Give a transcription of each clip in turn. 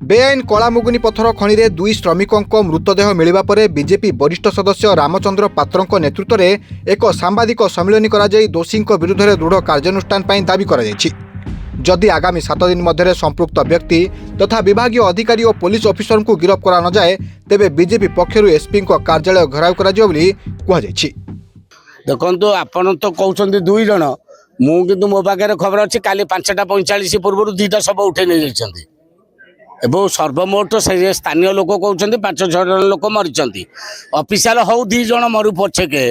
बेआईन कलामुगुनी पथर खनि में दुई श्रमिकों मृतदेह मिलवा पर बीजेपी वरिष्ठ सदस्य रामचंद्र पात्रों नेतृत्व में एक सांबादिक सम्मिलन कर दोषी विरुद्ध में दृढ़ कार्यानुष्ठान दाबी कर जदि आगामी 7 दिन मध्य संपृक्त व्यक्ति तथा विभागीय अधिकारी और पुलिस ऑफिसर को गिरफ्त करा न जाए तेबे बीजेपी पक्षर एसपी कार्यालय घेराव कर देखो आपण तो कहते 2 जन मुझे मो पाखे खबर अच्छी काली 5:45 पूर्व 2टा शव उठे नहीं जाती एवं सर्वमोट से स्थानीय लोक कहते 5-6 जन लोक मरी ऑफिशियल हो 2 जन मरु पछे के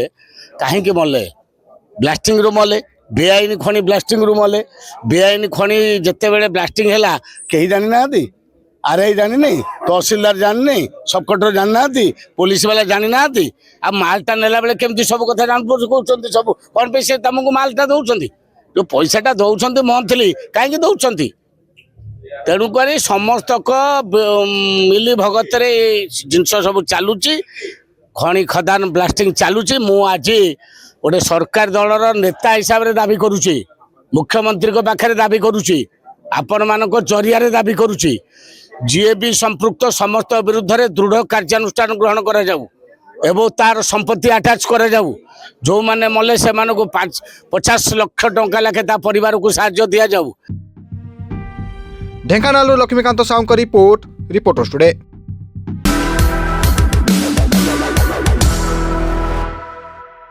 कहीं मले ब्लास्टिंग रू मले बेआईन खनि ब्लास्टिंग रू मले बेआईन खनि जिते बड़े ब्लास्टिंग है कहीं जानी ना आरआई जानी नहीं तहसीलदार जानी नहीं सब कटर जानी ना पुलिस वाला जानी ना आ मालटा नेला बेले केमती सब कथा जान कहते सब कौन पे से तुमको मालटा दौरान जो पैसाटा दौरान मंथली कहीं दौरान तेणुक समस्त मिली भगत जिनस सब चलुची खनि खदान ब्लास्टिंग चलुची मु आज गोटे सरकार दलर नेता हिसाब से दाबी करुच्ची मुख्यमंत्री पाखे दाबी करुच्ची आपण मान जरिया दाबी करुच्ची जी भी संपृक्त समस्त विरुद्ध में दृढ़ कार्यानुष्ठान ग्रहण करा जाऊ एवं तार संपत्ति अटैच करा जाऊ जो माने मले से 50 लाख टंका लाखे परिवार को साहाय्य दिया जाऊ। ढेंकानाल लक्ष्मीकांत साहू का रिपोर्ट रिपोर्टर्स टुडे।